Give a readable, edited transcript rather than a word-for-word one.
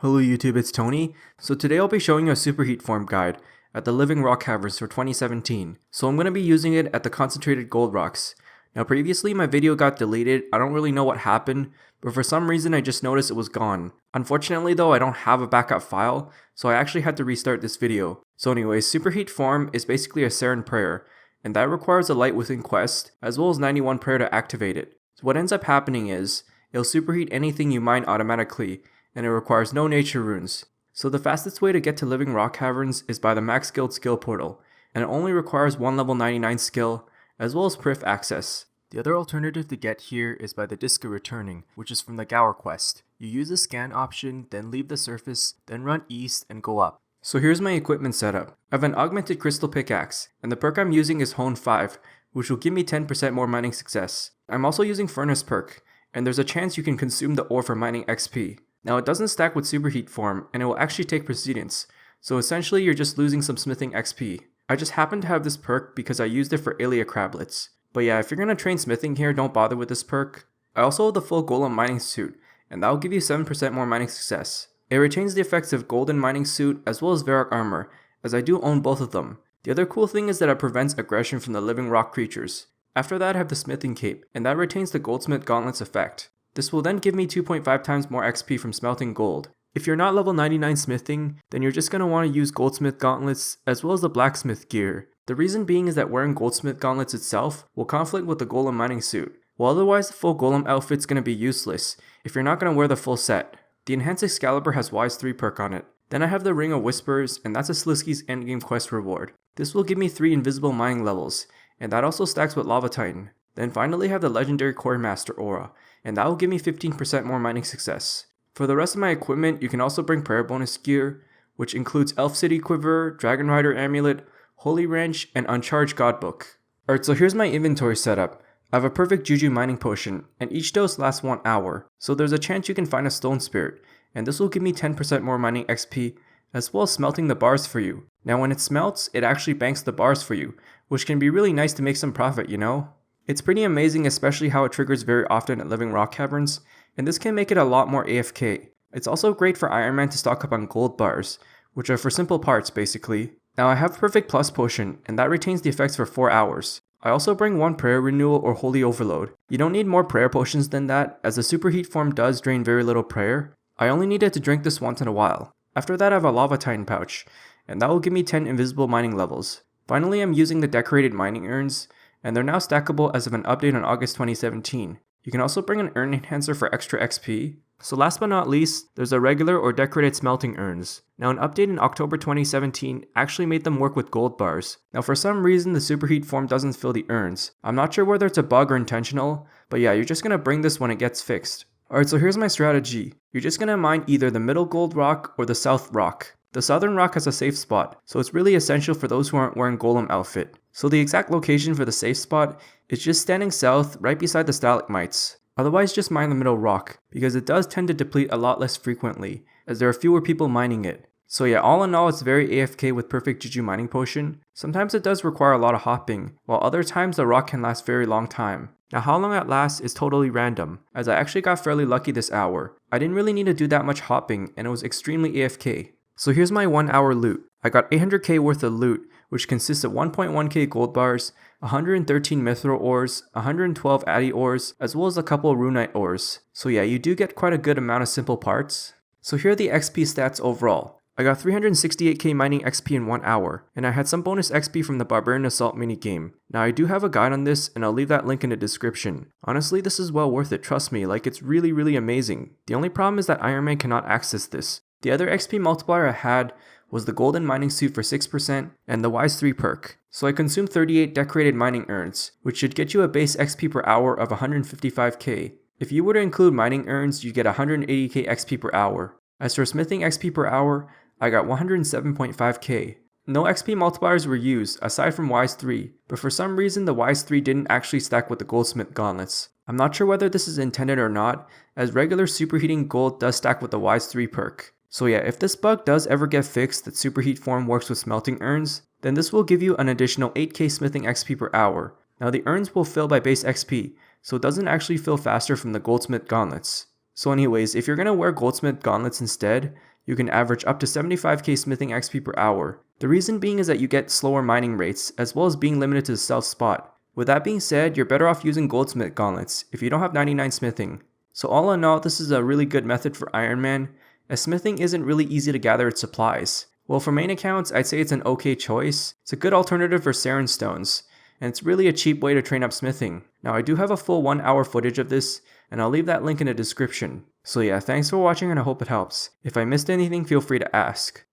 Hello YouTube, it's Tony. So today I'll be showing you a Superheat farm guide at the Living Rock Caverns for 2017. So I'm going to be using it at the concentrated gold rocks. Now previously my video got deleted, I don't really know what happened, but for some reason I just noticed it was gone. Unfortunately though, I don't have a backup file, so I actually had to restart this video. So anyways, Superheat farm is basically a Saren prayer, and that requires a light within quest, as well as 91 prayer to activate it. So what ends up happening is, it'll superheat anything you mine automatically, and it requires no nature runes. So the fastest way to get to Living Rock Caverns is by the Max Guild skill portal, and it only requires one level 99 skill, as well as perf access. The other alternative to get here is by the Disc of Returning, which is from the Gower quest. You use the scan option, then leave the surface, then run east and go up. So here's my equipment setup. I have an augmented crystal pickaxe, and the perk I'm using is Hone 5, which will give me 10% more mining success. I'm also using Furnace perk, and there's a chance you can consume the ore for mining XP. Now it doesn't stack with Superheat form, and it will actually take precedence, so essentially you're just losing some smithing XP. I just happen to have this perk because I used it for Alia crablets. But yeah, if you're gonna train smithing here, don't bother with this perk. I also have the full golem mining suit, and that will give you 7% more mining success. It retains the effects of golden mining suit as well as Varrock armor, as I do own both of them. The other cool thing is that it prevents aggression from the living rock creatures. After that I have the smithing cape, and that retains the goldsmith gauntlets effect. This will then give me 2.5 times more XP from smelting gold. If you're not level 99 smithing, then you're just going to want to use goldsmith gauntlets as well as the blacksmith gear. The reason being is that wearing goldsmith gauntlets itself will conflict with the golem mining suit, while otherwise the full golem outfit's going to be useless if you're not going to wear the full set. The enhanced Excalibur has Wise 3 perk on it. Then I have the Ring of Whispers, and that's a Slisky's endgame quest reward. This will give me 3 invisible mining levels, and that also stacks with Lava Titan. Then finally I have the legendary Core Master aura, and that will give me 15% more mining success. For the rest of my equipment, you can also bring prayer bonus gear, which includes Elf City Quiver, Dragon Rider Amulet, Holy Wrench, and Uncharged Godbook. Alright, so here's my inventory setup. I have a perfect Juju mining potion, and each dose lasts 1 hour, so there's a chance you can find a Stone Spirit, and this will give me 10% more mining XP, as well as smelting the bars for you. Now when it smelts, it actually banks the bars for you, which can be really nice to make some profit, you know? It's pretty amazing, especially how it triggers very often at Living Rock Caverns, and this can make it a lot more AFK. It's also great for Ironmen to stock up on gold bars, which are for simple parts basically. Now I have Perfect Plus Potion, and that retains the effects for 4 hours. I also bring 1 Prayer Renewal or Holy Overload. You don't need more prayer potions than that, as the Superheat form does drain very little prayer. I only needed to drink this once in a while. After that I have a Lava Titan pouch, and that will give me 10 invisible mining levels. Finally I'm using the decorated mining urns, and they're now stackable as of an update on August 2017. You can also bring an urn enhancer for extra XP. So last but not least, there's a regular or decorated smelting urns. Now an update in October 2017 actually made them work with gold bars. Now for some reason the Superheat form doesn't fill the urns. I'm not sure whether it's a bug or intentional, but yeah, you're just gonna bring this when it gets fixed. Alright, so here's my strategy. You're just gonna mine either the middle gold rock or the south rock. The southern rock has a safe spot, so it's really essential for those who aren't wearing golem outfit. So the exact location for the safe spot is just standing south right beside the stalagmites. Otherwise just mine the middle rock, because it does tend to deplete a lot less frequently, as there are fewer people mining it. So yeah, all in all it's very AFK with perfect Juju mining potion. Sometimes it does require a lot of hopping, while other times the rock can last very long time. Now how long it lasts is totally random, as I actually got fairly lucky this hour. I didn't really need to do that much hopping, and it was extremely AFK. So here's my 1 hour loot. I got 800k worth of loot, which consists of 1.1k gold bars, 113 mithril ores, 112 addy ores, as well as a couple of runite ores. So yeah, you do get quite a good amount of simple parts. So here are the XP stats overall. I got 368k mining XP in 1 hour, and I had some bonus XP from the Barbarian Assault minigame. Now I do have a guide on this, and I'll leave that link in the description. Honestly, this is well worth it, trust me, like it's really amazing. The only problem is that Ironman cannot access this. The other XP multiplier I had was the golden mining suit for 6% and the Wise 3 perk. So I consumed 38 decorated mining urns, which should get you a base XP per hour of 155k. If you were to include mining urns, you get 180k XP per hour. As for smithing XP per hour, I got 107.5k. No XP multipliers were used, aside from Wise 3, but for some reason the Wise 3 didn't actually stack with the goldsmith gauntlets. I'm not sure whether this is intended or not, as regular superheating gold does stack with the Wise 3 perk. So yeah, if this bug does ever get fixed that Superheat form works with smelting urns, then this will give you an additional 8k smithing XP per hour. Now the urns will fill by base XP, so it doesn't actually fill faster from the goldsmith gauntlets. So anyways, if you're gonna wear goldsmith gauntlets instead, you can average up to 75k smithing XP per hour. The reason being is that you get slower mining rates, as well as being limited to the stealth spot. With that being said, you're better off using goldsmith gauntlets if you don't have 99 smithing. So all in all, this is a really good method for Ironman, as smithing isn't really easy to gather its supplies. Well, for main accounts, I'd say it's an okay choice. It's a good alternative for Saren stones, and it's really a cheap way to train up smithing. Now I do have a full 1 hour footage of this, and I'll leave that link in the description. So yeah, thanks for watching and I hope it helps. If I missed anything, feel free to ask.